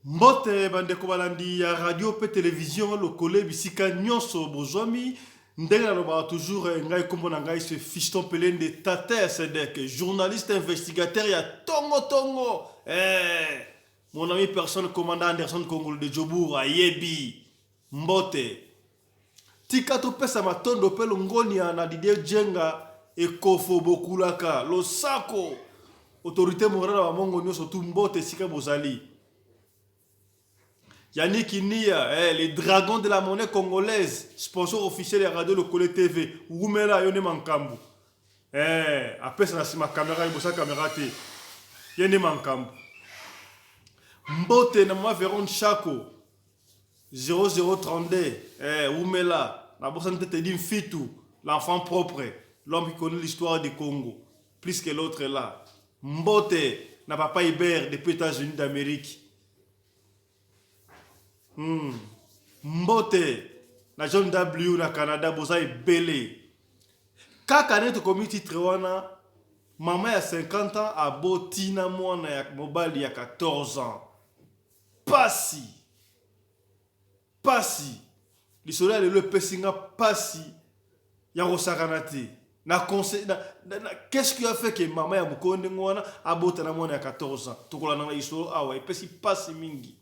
Mbote bandeko balandi ya radio pe télévision lokole bisika nyonso bozwami ndenge na toujours ngai kombo na ngai ce fiston pelende Tata Sedek, journaliste investigateur ya Tongo Tongo, mon ami personne commandant Anderson Kongolo de Jobour ayebi mbote tika to pesa matondo pe longoni na Didier Djenga ekofo bokulaka losako autorité morale wa mongo nyonso tu mbote sika bozali. Yannick Nia, les dragons de la monnaie congolaise, sponsor officiel de la radio Lokole TV. Oumela yone mankambu. Après ça c'est ma caméra, il caméra te. Yone mankambu. Mbote na moi Véron Chako. 0032. Oumela. La bossa te dit Fitou, l'enfant propre, l'homme qui connaît l'histoire du Congo, plus que l'autre est là. Mbote na papa Hubert des États-Unis d'Amérique. Mbote na John W na Canada boza ebele kaka neto komi titre wana mama ya 50 ans abotina mwana ya mobali ya 14 ans pasi lisolo ya lelo epesinga pasi ya kosakana te na conseil qu'est-ce qui a fait que mama ya mokonde ngwana abota na mwana ya 14 ans tokolana na lisolo awa epesi pasi mingi.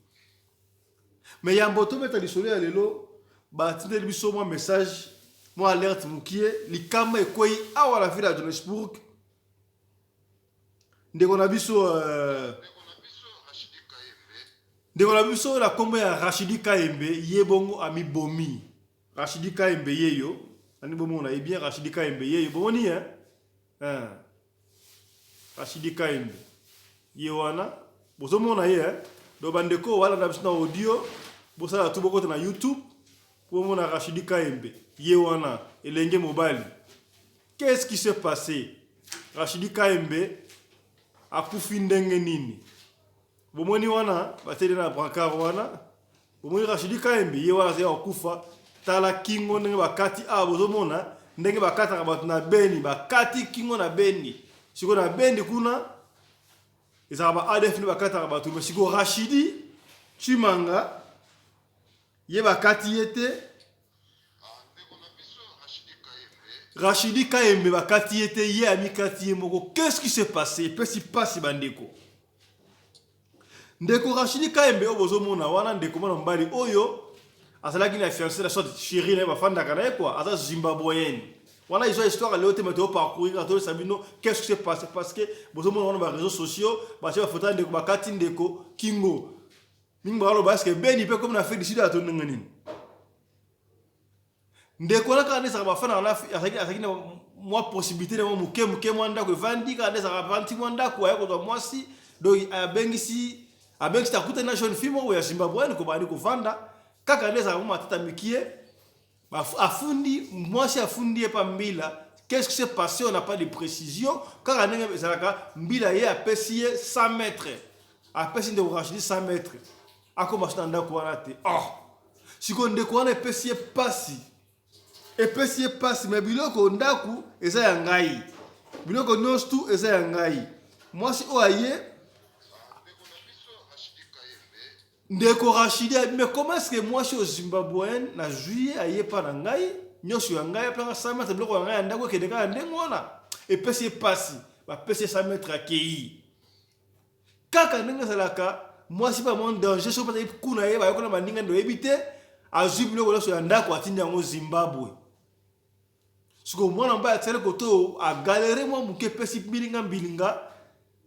Mais yamboto meta lisolo ya lelo batinde biso mo message mo alerte mukie likama ekoi awa la ville de Johannesburg ndeko na biso la kombo ya Rachidi Kaembe yebongo ami bomi Rachidi Kaembe yeyo ani bomo na bien Rachidi Kaembe yeyo bomoni Rachidi Kaembe yewana bozomona ye do bandeko wala na biso na audio bosala tu boko na YouTube pour mon Rachidi Kaembe yewana elenge mobali. Qu'est-ce qui s'est passé? Rachidi Kaembe akufi ndenge nini? Bomoni wana bateli na brancard wana bomoni Rachidi Kaembe yewana ze akufa tala kingo ndenge bakati bozomona ndenge bakata ka batu na Beni bakati kingo na Beni siko na Beni kuna ezaba ADF ni bakata ka batu siko Rachidi Chimanga yeba kati yete Rachidi Kaembe bakati yete ye amikati ye moko. Qu'est-ce qui s'est passé? Pesi pasi bandeko ndeko Rachidi Kaembe obozo mona wana ndeko mona mbali oyo azalaki na fiancé la sorte chérie na bafanda kana quoi aza zimbabwéenne wana ils ont histoire le haute météo parcourir à tout Sabino. Qu'est-ce qui s'est passé? Parce que bozo mona wana ba réseaux sociaux ba cha photo ndeko bakati ndeko kingo mingi balo parce que Beni pe comme na fait décider à ton ngani ndeko na kana sa ba fana na asaki na moi possibilité na muke mwanda ko vandi kana sa ba anti mwanda ko ya ko mwasi do abengisi ta kuta na jeune fille mo ya Zimbabwe ko bani ko vanda kaka ndeza ko matata mikie afundi mwasi afundi pa mbila. Qu'est-ce qui s'est passé? On n'a pas de précision kaka ndenge ezalaka mbila ye apesiye 100 mètres apesi ndeko Rachidi 100 mètres akoma standa ko wana te siko ndeko wana epesiye pasi me biloko ndaku eza ya ngai biloko nyonso tu eza ya ngai mwasi o aye ndeko Rachidi. Mais comment est-ce que mwasi au Zimbabwe na juillet aye pa na ngai nyonso ya ngai apanga 100 mètres biloko ya ngai ndako kedeka ya ndenge wana epesiye pasi bapesiye 100 mètres akei kaka ndenge ezalaka mwasi ba mon danger so peut-être kuna ye ba yokona maninga ndo ebite azwi biloko nyonso ya ndako atindi yango Zimbabwe siko mwana mbaya tsele koto a galéré moi muke pesi bilinga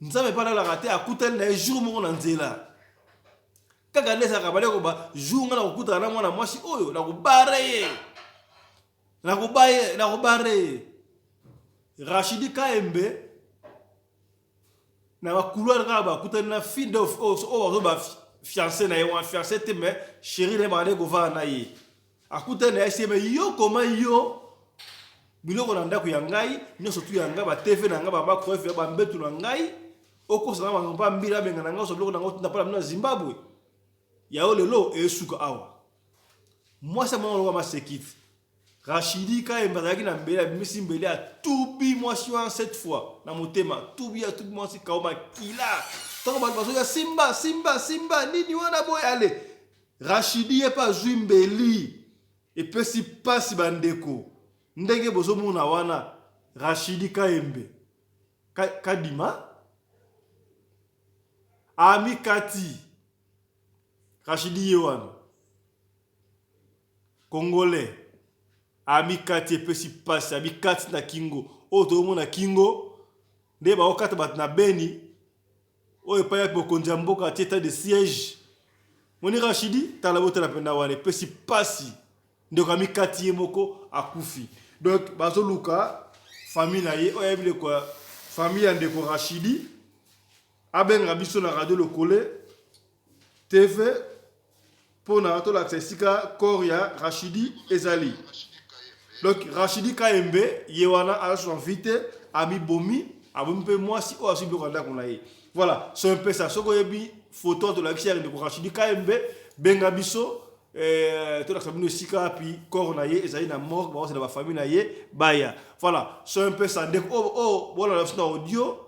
nzambe pa la raté akuteli na jour moko na nzela kaka ndesa ka bale ko ba jour ngana kokuta na mwana mwasi oyo na kubare Rachidi Kaembe na ba couloir ka ba kuteli na fille of ba fiancé na ye fiancé te mais chérie ne ba le ko va na ye akuteli na ese me yo koma yo biloko na ndako ya ngai nyonso tu ya ngai ba TV na ngai ba ko fe ba mbetu na ngai okosa na ba mbila benga na ngai so biloko na ngai na pala na Zimbabwe ya lelo esuka awa moi c'est mon roi ma sekit Rachidi Kaembe azalaki na mbele abimisi mbele ya tubi mwasi wana 7 fois na motema tubi mwasi kaoma kila ntango bato bazoya simba nini wana boye ale Rachidi ye pa azwi mbeli epesi pasi bandeko ndenge bozomona wana Rachidi Kaembe kadima ami kati Rachidi ye wana Congolais ami kati epesi pasi ami kati na kingo oyo tozomona kingo nde baokata bato na Beni oyo epai ya bokonzi ya mboka atie état de siège moni Rachidi tala botala penda wana epesi pasi ndeko ami kati ye moko akufi donc bazoluka famille na ye oyo yebile kwa famille ya ndeko Rachidi abenga biso na radio Lokole TV pona tolakisa esika corps ya Rachidi ezali. Donc Rachidi Kaembe yewana a son vite ami bomi abomi pe mwasi o asibi ko ndako na ye. Voilà, c'est un peu ça. Soko yebi photo de la xère de Rachidi Kaembe benga biso to la famille esika puis corps na ye ezali na morgue ba c'est la famille na ye baya. Voilà, c'est un peu ça. Voilà la audio.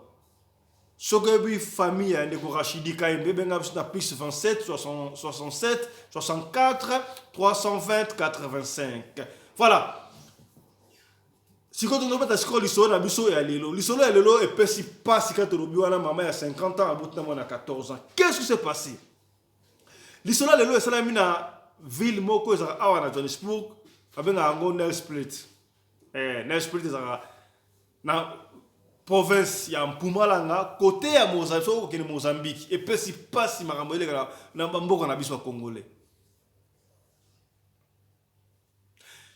Soko yebi famille de Rachidi Kaembe benga biso na plus 27 67 64 320 85. Voilà. Si quand on a scroll l'histoire na biso ya lelo et puis si pas si quand on a maman il y a 50 ans abouti na 14 ans. Qu'est-ce qui s'est passé? L'histoire lelo ça mis na ville moko za awa na Johannesburg abenga ngo Nelspruit. Nelspruit za na province ya Mpumalanga côté ya Mozambique ke Mozambique et puis si pas si makambo ile na mboka na biso congolais.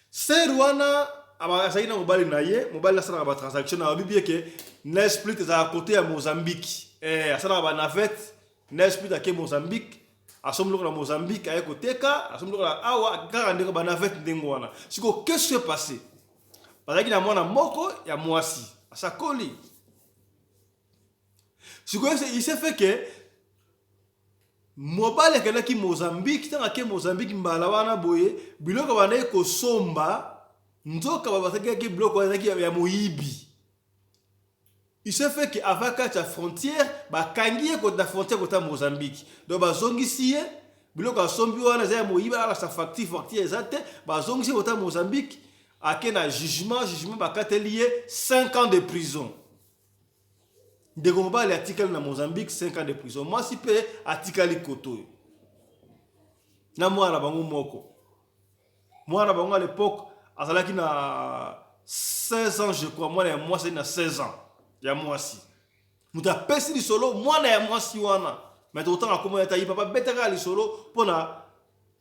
C'est Rwanda abasaina mobali na ye mobali na sana ba transaction na bibi ke Nelspruit za côté ya Mozambique asana ba navette Nelspruit ake Mozambique asomlo na Mozambique aye koteka asomlo na awa kaka ndeko ba navette ndengo wana siko qu'est-ce qui s'est passé bazaki na mwana moko ya mwasi asakoli siko il s'est fait que mobali kelaki Mozambique tanga ke Mozambique mbala wana boye biloko bana ko somba nzoka babataki bloco ya moyibi. Il se fait qu'avant la frontière bakangi ko la frontière kota Mozambique. Donc bazongisi ye biloko sombi wana za moyibi ala sa facture ezate bazongisi kota Mozambique akena jugement bakateli ye 5 ans de prison. De combat les articles na Mozambique 5 ans de prison. Moi si pe article koto. Na mwana bango moko. Mwana bango à l'époque azalaki na 16 ans je crois moi c'est na 16 ans ya mwasi muta pesi li solo mwana ya mwasi wana mais autant comme ya tayi papa betaka li solo pona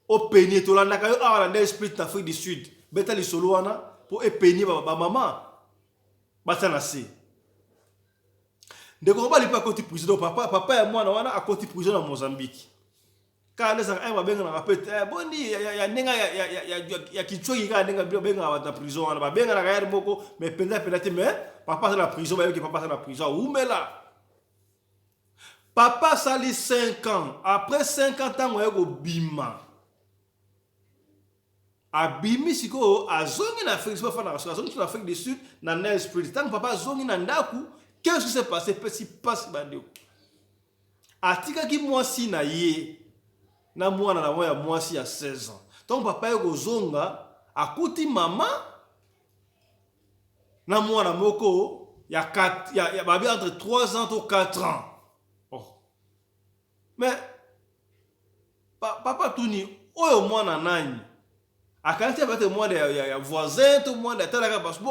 openi to landa kayo awa na Nelspruit na Afrique du Sud beta li solo wana pour epeni ba maman batana se de ko ba li pa koti prison papa ya mwana wana a koti prison na Mozambique. Quand les gens babenga na rapete boni ya nenga ya kichoi ka nenga benga na prison na babenga na gaire moko mais penalty mais papa na prison ba yoki papa na prison oumela papa sali 5 ans après 50 ans oyeko bima abimi siko azongi na Afrique pas na azongi na Afrique du Sud na Nelspruit tant papa azongi na ndaku qu'est-ce qui s'est passé si passe bandio atika ki mwasi na ye na mwana na moya mwasi ya 16 ans. Donc papa yeko zonga akuti mama na mwana moko ya 4 ya babi entre 3 ans ou 4 ans. Oh. Mais papa tuni oyo mwana nani akanti abate mwana ya voisin to mwana talaka parce que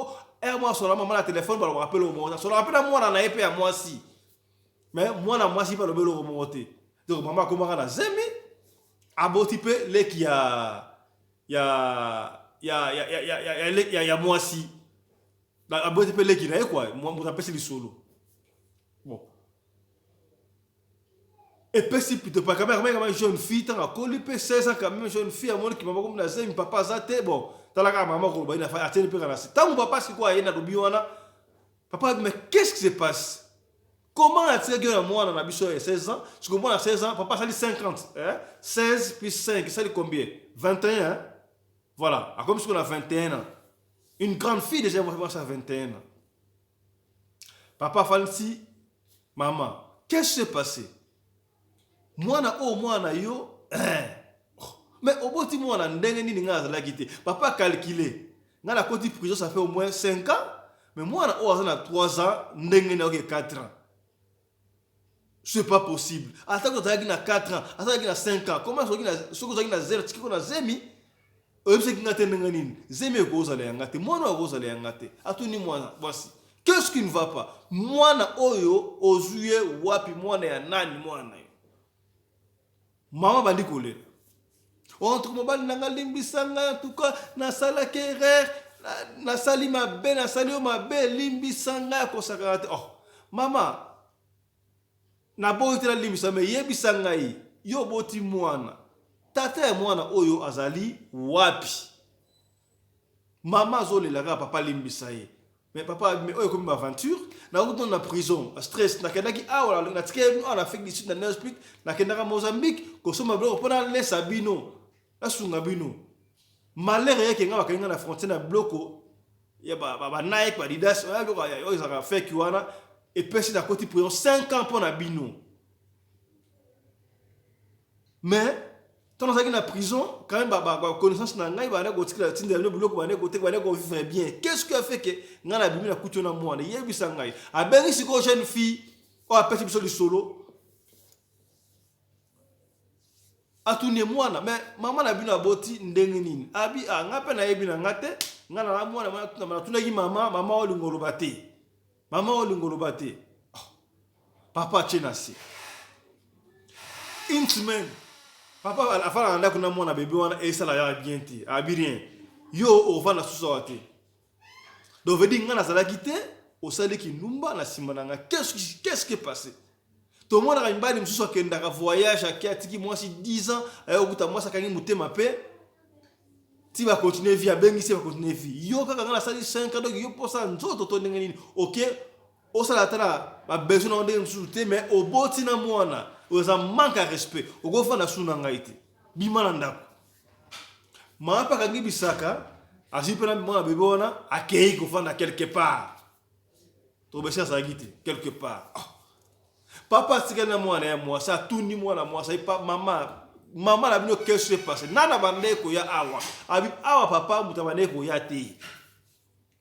moi sur la maman la téléphone ba le rappelle au moment sur la rappelle mwana na épée ya mwasi. Mais mwana mwasi pas le belo remonter. Donc maman comment na zemi abotipe leki ya mwasi abotipe leki na quoi moi pesi li solo bon et pesi plutôt pas quand même jeune fille tant à colipe 16 ans quand même jeune fille à mon qui maman comme na zemi papa zate bon talaka maman ko ba ina fa atene pe kana tant papa c'est quoi ina dobi wana papa mais qu'est-ce qui se passe? Comment a-t-il que moi dans la biso à 16 ans? Parce que moi à 16 ans, papa ça dit 50. 16 plus 5, ça dit combien? 21. Hein? Voilà. À comme si on a 21 ans. Une grande fille déjà, moi, à 21 ans. Papa Fancy, maman, qu'est-ce qui s'est passé? Moi, yo. Mais au bout de moi, papa a calculé. Dans la côte de prison, ça fait au moins 5 ans. Mais moi, on a 3 ans, 4 ans. C'est pas possible. Attends que tu as 4 ans, attends que tu as 5 ans. Comment est-ce que tu as 0? Tu as 0. Qu'est-ce qui ne va pas? Moi, oyo, ozuye, wapi, moi, ya nani, moi, maman bandi kolé. Entre moi, nanga limbisanga, en tout cas, na sala kerer, na sali ma be, na sali ma be, limbisanga, kosakate. Oh, maman, na bo itela limbisanga, yebisanga yi, yo boti mwana. Tata ya mwana oyo azali wapi. Maman zole la papa limbisaye. Mais papa mais oyo comme aventure, na route na prison, stress, na kendaki awa na tike en Afrique du Sud na Nelspik, na kendaka Mozambique, ko soma bloc pona les sabino. Na sunga bino. Malheur yake nga bakenga na frontière na bloco. Ya ba Nike ba Adidas, yo za fait kiwana et pesi na côté prison 5 ans pour na bino. Mais quand on est dans la prison, quand même, connaissance n'a pas vivre bien. Qu'est-ce qui a fait que nous avons la couture dans moi? Il y a eu ça. A Berry, c'est une jeune fille, on a pété le solo. A tourné moi, mais maman a vu la boti n'dengenine. Abi a ngapé na yebi na ngate, ngana la moi na tuna yi maman olingolobate. Maman olingolobate. Papa chenasi. Une semaine. Papa a fait un acte na bébé wana et ça la bien ti abirien yo o va na susawate donc veut dire ngana sala kité o sale ki numba na simananga qu'est-ce qui est passé to mona ka mbali msusu akenda ka voyage akatiki moi si 10 ans ayo kuta moi sa kangi mutema pe ti va continuer vie abengi si va continuer vie yo kaka ngana sali 5 ans donc yo posa nzoto to ndenge nini OK o sala tala ba besoin na ndenge msusu te mais o boti na mwana oza manque à respect okofa na suna ngaite bimana ndako mapa kangi bisaka asipena mwana bébé wana akei kofanda quelque part to besa sa gite quelque part papa sikana mwana ya moi ça tuni mwana moi ça pas maman la bino qu'est-ce qui s'est passé nana bande ko ya awa abi awa papa mutabane ko ya te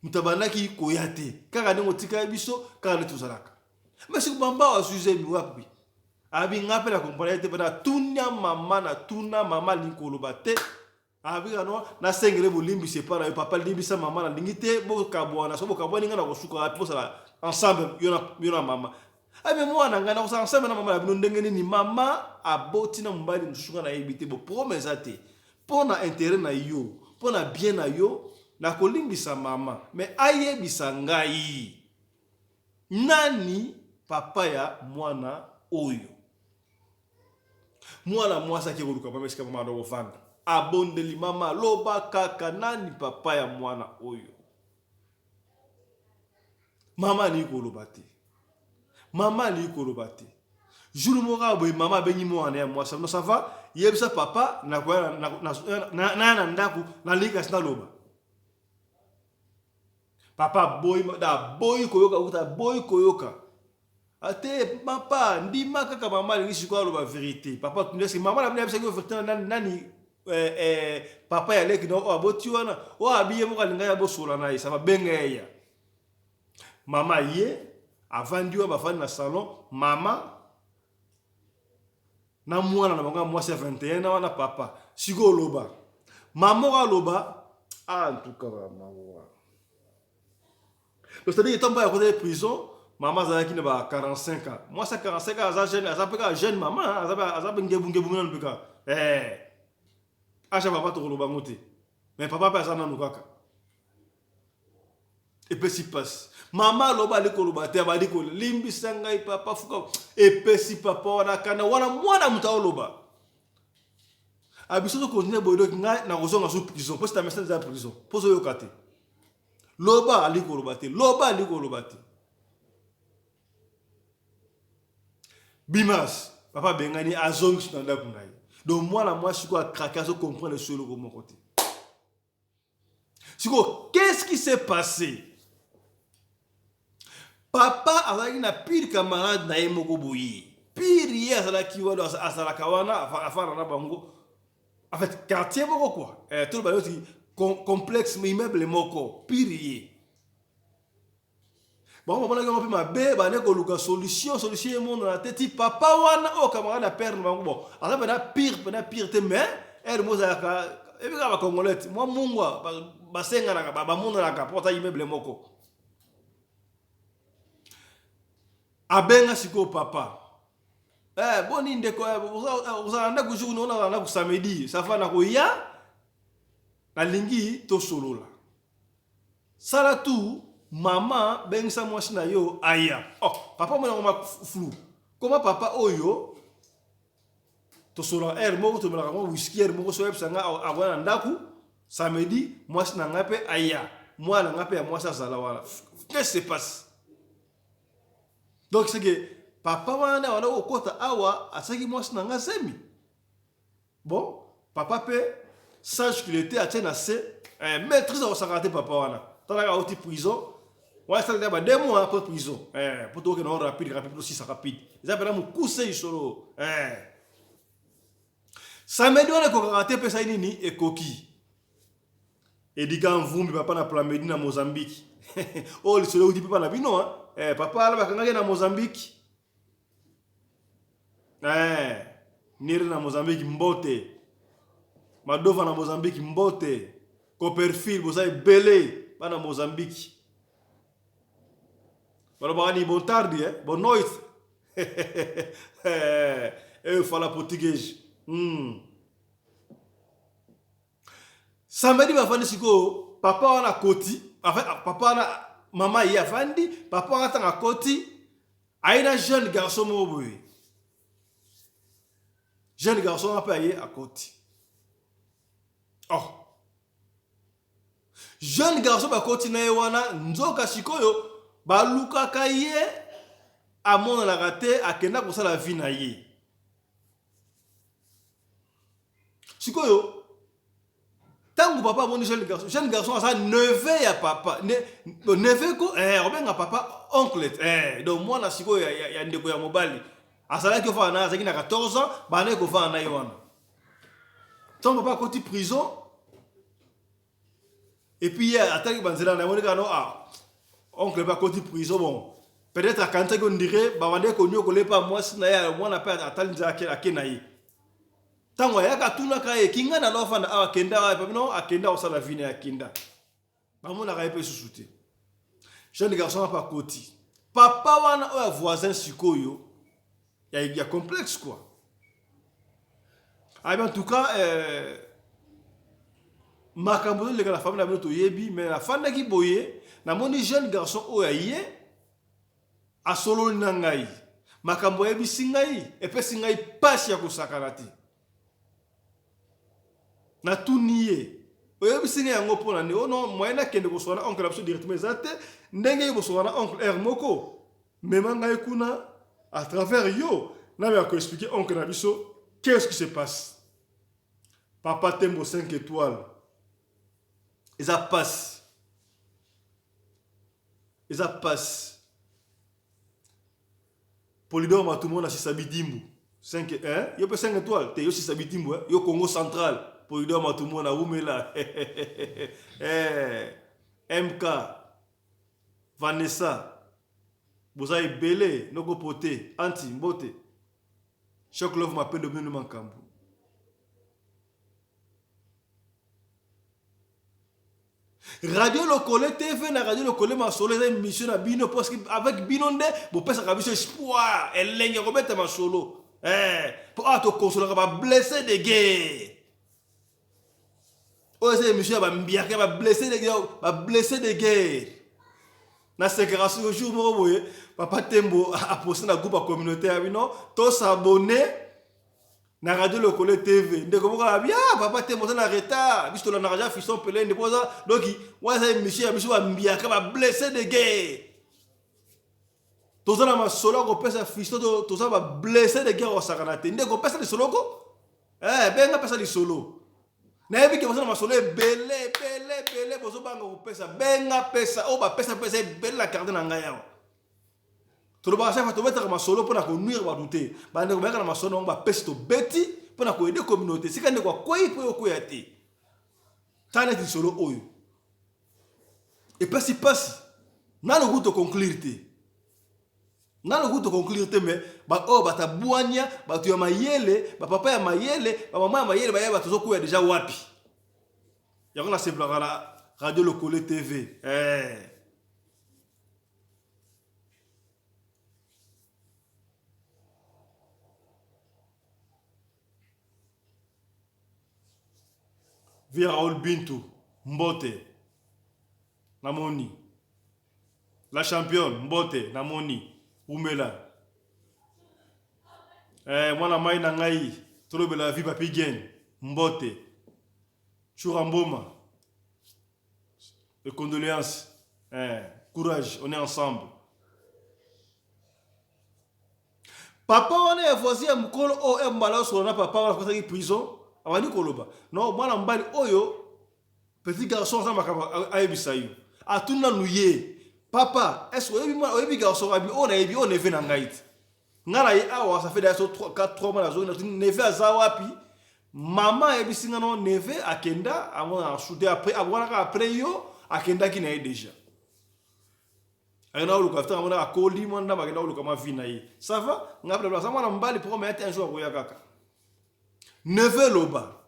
mutabana ko ya te kaka ndngo tika biso kaka netuzalaka mais si bamba wa sujet mi wapi abi ngape la comprendre te bana tunya mama na tuna mama linkoloba te abi no na sengele bolimbi c'est pas na papa limbisa mama na lingite bo kabwana so bo kabwana ngana ko suka apo sala ensemble yona mama abi mwana ngana ko ensemble na mama la bino ndenge ni mama aboti na mbali nsuka na ebite bo promesa te pona intérêt na yo pona bien na yo na kolimbisa mama mais ayebisa ngai nani papa ya mwana oyo mwana mwasa ki koluka pa mesika mama ndo vanda abondeli mama loba kaka nani papa ya mwana oyo mama ni kolobate jour moka boy mama benyi mwana ya mwasa no ça va yebisa papa na kwa na ndaku na lika sina loba papa boy koyoka ate papa ndima kaka mama lingi kwa loba vérité papa tunesi mama na mnabisa ko vérité nani papa ya leki no aboti wana o abiye mo kalinga ya bosola na isa ba bengeya mama ye avandiwa bafani na salon mama na mwana na banga mwasi 21 na wana papa siko loba mama ka loba en tout cas mama donc c'est-à-dire tomba ya côté prison maman zaki na ba 45 ans moi ça 45 ans ça jeune maman ça ngebunge nan peka acha papa to loba ngote mais papa pa sana nukaka et puis si passe maman loba liko loba te ba liko limbi sanga papa fuka et puis si papa wana kana wana mwana mutao loba abiso to continuer bodo nga na kozonga sous prison parce que ta message dans prison pose yo kate loba aliko loba te Bimas, papa bengani azong standa kunai. Donc moi je suis quoi craquer à comprendre le solo comme côté. Qu'est-ce qui s'est passé? Papa azalaki na pire camarade na ye moko boye. Pire ye azalaki wana azalaka wana afana na bango. En fait, quartier moko quoi. Tout le monde complexe immeuble moko. Pire ye. Bon, on a ma bé, bah ne ko solution monde na tête papa wana o camarade na père bango bon. Alors ben pire te mais elle mozaka et bien ba congolais. Moi mungwa ba senga na ba monde na ka porta immeuble moko. Abenga siko papa. Boni ndeko uzalanda kujuku nona na ku samedi. Safa na ko ya na lingi to solola. Sala tu mama bengisa mwasi na yo aya. Oh, papa mwana ngoma flou. Comment papa oyo to solola moko to melaka whisky moko so yebsanga agwana ndaku samedi mwasi na ngape aya. Mwana ngape ya mwasi azala wala. Qu'est-ce qui se passe? Donc c'est que papa wana okota awa asaki mwasi na nga semi. Bon, papa pe sache qu'il était atteint à maîtrise au sakate papa wana. Tala oti prison. Ouais, ça va 2 mois après prison. Pour toi que non rapide aussi ça rapide. Ils appellent mon cousin solo. Ça me donne ko karaté pe ça nini e koki. Et dit quand vous papa na plan Medina Mozambique. Oh, le solo dit papa na bino papa là bakanga na Mozambique. Nire na Mozambique mbote. Madova na Mozambique mbote. Copperfield bozai belé na Mozambique. Balobani bon tardi bon noite. Fala português. Samedi bafandi siko papa wana koti. En fait papa na mama yi afandi, papa wana tanga koti. Aina jeune garçon mo boy. Jeune garçon a payé à côté. Oh. Jeune garçon ba côté na wana nzoka sikoyo ba luka kaye amona la raté akenda ko sala vie na ye. Sikoyo tangu papa moni jeune garçon asa neveu ya papa neveu ko obenga papa oncle donc moi na sikoyo ya ndeko ya mobali asala ki fa na azaki na 14 ans ba ne ko fa na yona ton papa côté prison et puis ataki banzela na moni kano oncle ba côté prison bon peut-être à quand on dirait ba wande ko nyoko lepa moi na ya moi na pa atalinza akena yi tango ya katuna kae kinga na lofa na akenda wa no akenda osala vine akenda ba mona ka epe susute jeune garçon pas côté papa wana o voisin sikoyo ya complexe quoi. Ah ben en tout cas makambo le la famille na moto yebi mais la femme qui boye na moni jeune garçon o ya ye a solo nangai makambo yebi singai et pe singai passe ya kosakanati na tout nié oyebi singai yango pona ne ono moyena kende ko sona oncle absolu directement zate ndenge ko sona oncle R moko mais mangai kuna à travers yo na va expliquer oncle na biso qu'est-ce qui se passe. Papa Tembo 5 étoiles. Et ça passe. Et ça passe. Polydor ma tout le monde a Sisabidimbu. 5 yo pe 5 étoiles, te yo Sisabidimbu yo Congo central. Polydor ma tout le monde a Oumela. MK Vanessa Bozaï Belé, Nogo Poté, Anti Mbote. Choc Love m'appelle de Benoît Makambu. Radio Lokole TV na Radio Lokole ma solo les émissions na bino parce que avec binonde bo pesa kabisa espoir elenge ko beta ma solo pour to consoler ba blessé de guerre o ces émissions ba mbiaka ba blessé de guerre na ségrégation au jour mo boye papa Tembo a posté na groupe communautaire bino to s'abonner na Radio Lokole TV ndeko moka bien papa Tembo na retard biso na raja fiston pelé ndepoza donc wa za monsieur biso ba mbiaka ba blessé de guerre toza na masolo ko pesa fiston toza ba blessé de guerre o sakanate ndeko pesa de solo ko benga pesa de solo Na yebi ke bozo na masolo belé bozo banga kopesa benga pesa o ba pesa belé la carte na ngai yawa. To ba chaque fois to mettre masolo pour na ko nuire ba douter. Ba ndeko ba na masolo ba pesa to beti pour na ko aider communauté. Sika ndeko koi po ko yati. Tana ti solo oyo. Et pasi na le goût de conclure te. Na le goût de conclure te mais ba o ba tabuanya ba tu ya mayele ba papa ya mayele ba mama ya mayele ba ya ba tozo ko ya déjà wapi. Ya kona se blaka la radio Lokole TV. Via Raoul Bintou Mbote Namoni. La championne Mbote Namoni Umela. Mwana mai na ngai Tolobela vie papi gen Mbote Churamboma. Et condoléances. Courage, on est ensemble. Papa on est voici mukolo o e mbala so na papa on a prison. Awani koloba. Non, mwana mbali oyo petit garçon ça makaba ayebisa yo. Atuna nuye. Papa, est-ce que oyebi garçon abi on a ebi on est venu en Haïti. Ngala yi awa ça fait déjà 3 mois la zone neve azawapi. Maman ebisi ngano neve akenda amona shooter après après yo akenda ki na déjà. Ayona uluka after amona akoli mwanda bakenda uluka mavina yi. Ça va? Ngapela bla ça mwana mbali pour mettre un jour koya kaka. Neve loba.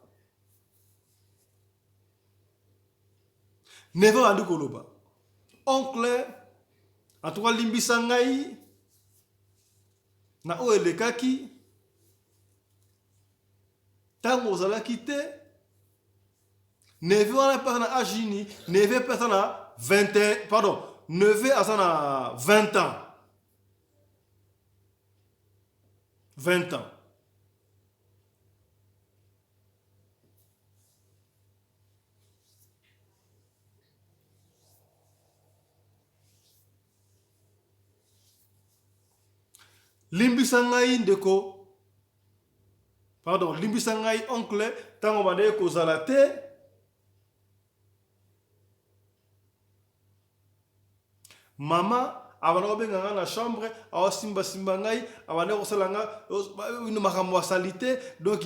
Neve andi koloba. Oncle en tout cas limbisa ngai na o elekaki tango ozalaki te neve wana pesa na agini neve pesa na 21 pardon neve asa na 20 ans 20 ans limbisa ngai ndeko pardon limbisa ngai oncle tango bande kozala te mama abana kobenga nga na chambre awa simba ngai abana kosala nga ino makambo ya salite donc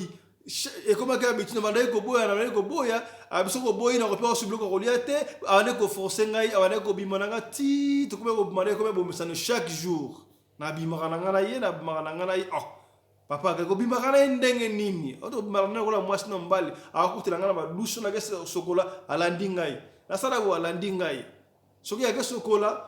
ekomaki habitude bande koboya na bande koboya abiso koboyi na kopewa subilo kolia te abana koforce ngai abana kobima na nga ti tokome kobimana kome bomisana chaque jour na bimaka na nga na ye na bimaka na nga na ye papa kako bimaka na ye ndenge nini oto bimaka na kola mwasi na mbali akutela nga na baluso na kese sokola alandi ngai nasala ko alandi ngai soki yake sokola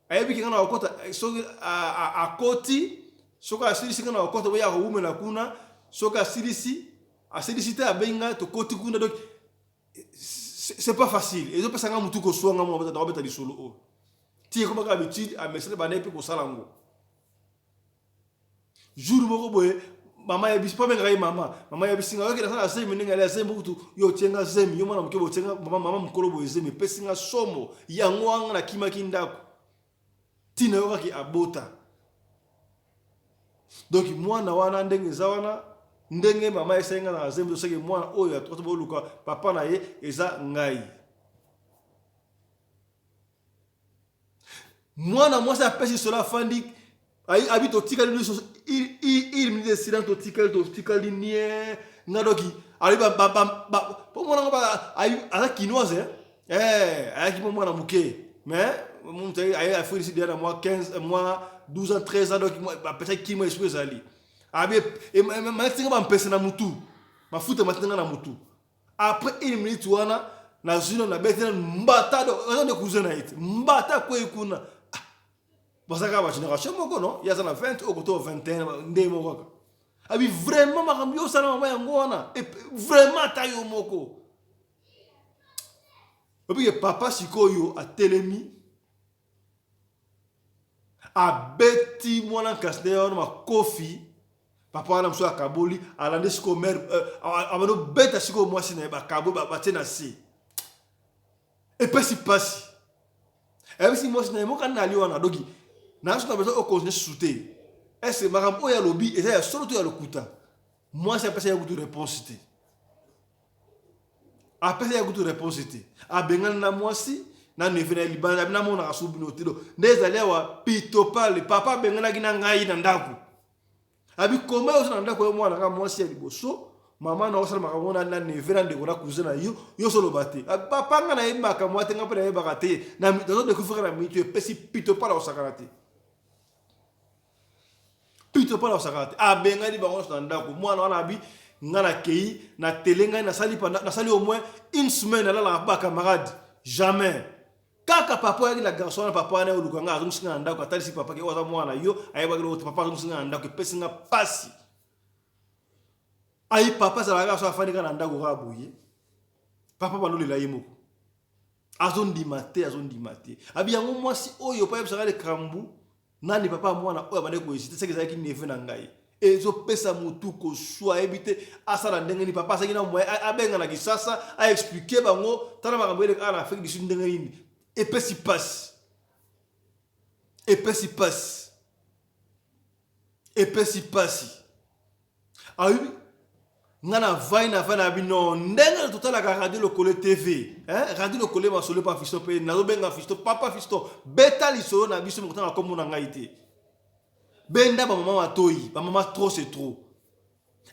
ayebiki nga na okota soki akoti soki asilisi nga na okota boya ko umela kuna soki asilisi te abenga to koti kuna donc c'est pas facile et zo pesa nga mutu ko swanga mo bata bata lisolo o ti ko maka habitude a mesele bana pe ko sala ngo jour moko boye mama ya bispa benga mama ya bisinga yoke na sala zemi ninga la zemi butu yo tsenga zemi yo mwana mukebo tsenga mama mukolo boye zemi pesinga somo ya ngwanga na kimaki ndako tina yoka ki abota donc mwana wana ndenge zawana ndenge mama esenga na zemi seke mwana oyo atoto boluka papa na ye eza ngai mwana mwasa apesi cela fandi habite au tika il me dit silence au tika linie ngadoki aliba pour moi ba ala kinoise aki pour moi na muke mais mon taille a fait ici derrière moi 15 mois 12 ans 13 ans donc moi peut-être qui moi espèce ali abi et maintenant ba mpesa na mutu mafuta maintenant na mutu après il me dit wana na zino na bete mbata do kuzena ite mbata kwa ikuna basaka ba génération moko non ya sana 20 au koto 21 ndemo kaka abi vraiment makambo sala mama yango wana et vraiment tayo moko obi papa sikoyo a telemi a beti mwana kasteur ma kofi papa wana mso akaboli alande siko mère abano beta siko mwasi na ba kabo ba tena si et pasi et si mwasi na moka na liwana dogi na suna besoin au continuer souter est-ce que maram oya lobby et ça solo to ya lokuta moi c'est pas ça ya kutu réponse té Après, il y a une réponse. A bengan na mwasi, na nevena libanda, na mona kasubi no tilo. Ndezali wa pito pale, papa bengana gina ngai na ndaku. Abi koma yo na ndaku yo mwana ka mwasi ya liboso, mama na osala makamona na nevena ndeko na kuzena yo solo bate. Papa nga na yeba ka mwate nga pele yeba kate, na mitazo de kufika na mitu pesi pito pala osakarate. Pito pala osakarate. A bengani bango na ndaku, mwana wana abi ngana kei na telenga na sali au moins une semaine là la ba camarade jamais kaka papa ya la garçon na papa na ulukanga azumsinga ndako atali si papa ke waza mwana yo ayeba ke papa azumsinga ndako pesinga pasi ai papa za la garçon afani kana ndako rabuye papa banoli la yemoko azondi mate abi yango mwasi oyo pa yebsaka le krambu nani papa mwana oyo bande ko hésiter c'est que ça qui neve na ngai ezo pesa mutu ko soit éviter asala ndengeni papa ça kina moyen abenga na kisasa a expliquer bango tala makambo ele ala Afrique du Sud ndengeni et puis si passe ah oui ngana vaina bino ndenga totala ka radio le Kole TV radio le Kole ma solo pa fisto pe na benga fisto papa fisto beta lisolo na biso mo tanga comme na ngaité benda ba maman matoyi ba maman trop c'est trop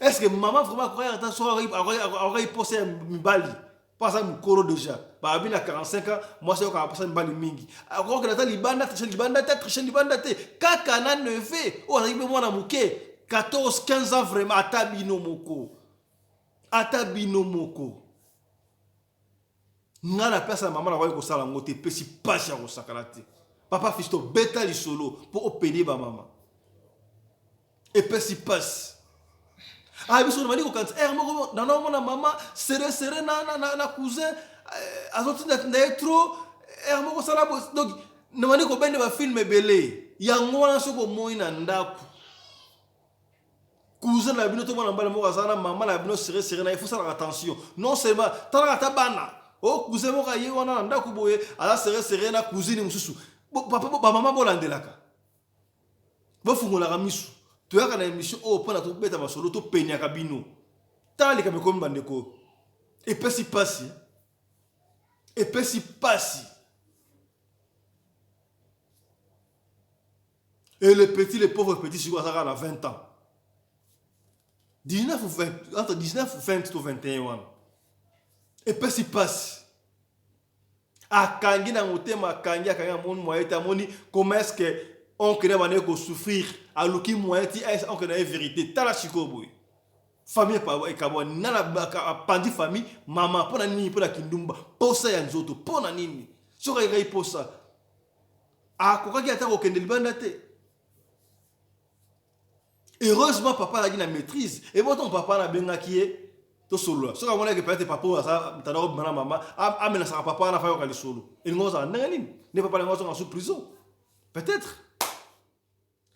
est-ce que maman vraiment croit attention aurait posé mbali pas ça mukoro déjà ba bina 45 ans moi c'est quand passer mbali mingi encore que natali libanda te kaka na neve o arrive moi na muke 14 15 ans vraiment atabino moko ngana pesa maman na ko sala ngote pesi pasi ya ko sakalate papa fisto beta lisolo pour opérer ba maman et puis si passe ah biso na mali ko kanta moko na na mama serré na cousin azoti na trop moko sala donc na mali ko bende ba film belé yango wana soko moi na ndako cousin na bino to mona mbala moko azana mama na bino serré na il faut faire attention non seulement tala ta bana oh cousin moko ye wana na ndako boye ala serré na cousine mususu papa ba mama bolandelaka bo fungola ka misu tu as une émission au point de beta masolo to penya kabino tali ka mekomi bandeko et puis si passe et les pauvres petits sur ça à 20 ans 19 ou 20 entre 19 20 to 21 et puis si passe akangi na motema akangi mon moyeta moni comment est-ce que on connaît mané ko souffrir aluki moiti on connaît vérité tala chikoboy famille pa e kabo nana pandi famille mama pona nini pona kindumba posa ya nzoto pona nini soka irai posa akokaki ata ko kende libanda te heureusement papa a dit la maîtrise et bon ton papa na benga kié to solo soka mona ke peut-être papa ça tadaro bana mama amena sa papa na fayo kali solo il ngoza nani ne papa ngoza en sous prison peut-être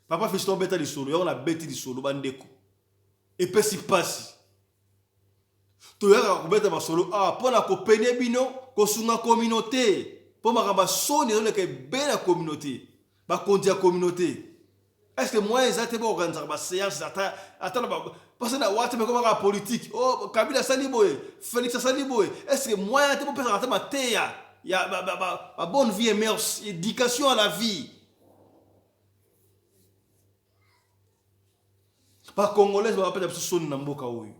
papa fait son bêta de solo, on a bêti de solo, bandeko. Et puis si passe. Tu as bêta de solo, pour la copine bino, ko sunga communauté. Pour ma ramba soni, on est belle communauté. Ba kondia communauté. Est-ce que moi, ils ont organisé ma séance, attends, parce que na wate me comme la politique. Oh, Kabila Saliboye, Félix Saliboye. Est-ce que moi, ils ont faire ma teya, il y a bonne vie et mœurs, éducation à la vie. Pas congolaise va appeler son namboka oyo.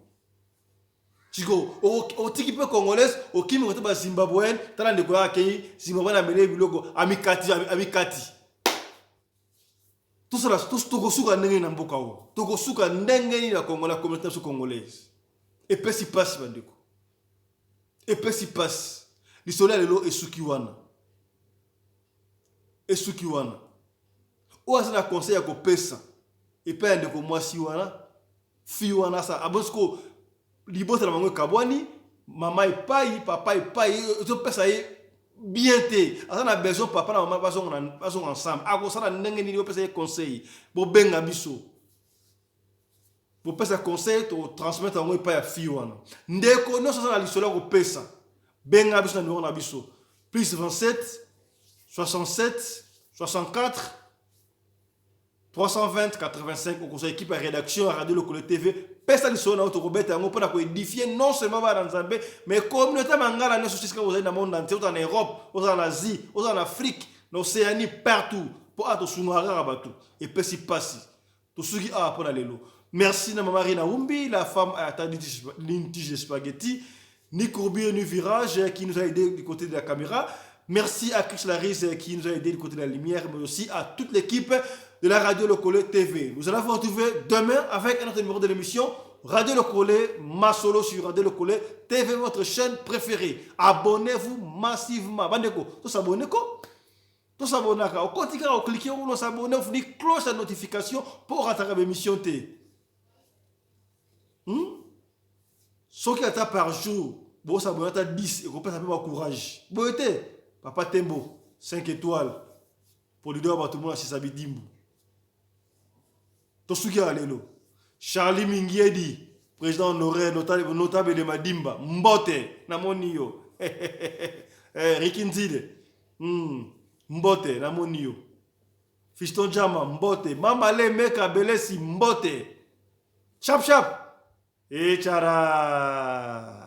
Chiko o tiki pe congolaise o kimi ko ba zimbabwean tala ndeko ya kei zimbabwean amele biloko amikati. Tout ça tout tokosuka ndenge na mboka oyo. Tokosuka ndenge ni la Congola communauté congolaise. Et puis si passe bandeko. Et puis si passe. Lisolo lelo esukiwana. O asina conseil ya ko pesa. Et puis ndeko mwasi wana fi wana sa abosko libota na mango kabwani mama epai papa epai to pesa ye bien te asana besoin papa na mama bazong ensemble akosana ndenge nini pesa ye conseil bo benga biso bo pesa conseil to transmettre ngo epai ya fi wana ndeko no sasa na lisolo ko pesa benga biso na numéro na biso plus 27 67 64 320 85 au conseil équipe à rédaction à Radio Lokole TV pesa lisona autokobeta yango pour édifier non seulement ba Nzambe mais communauté mangala ne souci que vous êtes dans le monde entier, en Europe, en Asie, en Afrique, en Océanie, partout pour être sunwara batou et pesi passi tout ce qui a pour aller l'eau. Merci na maman Rina Umbi, la femme à ta lintige spaghetti, ni courbure ni virage qui nous a aidé du côté de la caméra. Merci à Chris Laris qui nous a aidé du côté de la lumière, mais aussi à toute l'équipe de la Radio Lokole TV. Nous allons vous retrouver demain avec un autre numéro de l'émission Radio Lokole, ma solo sur Radio Lokole TV, votre chaîne préférée. Abonnez-vous massivement. Bandeko, tous abonnez quoi? Tous abonnez. Au quotidien, au cliquer, on s'abonne, on finit cloche de notification pour rattraper l'émission T. Ce qui est par jour, bon s'abonner à 10 et qu'on peut s'abonner au courage. Bon été. Papa Tembo, 5 étoiles. Pour lui donner à tout le monde à Sisabi Dimbu. Tosuki Alelo. Charlie Mingiedi, président honoraire notable de Madimba. Mbote, Namoniyo. Rikinzide. Mbote, Namoniyo. Fiston Jama, Mbote. Mamale Meka Belesi, Mbote. Chap chap. Et tchara.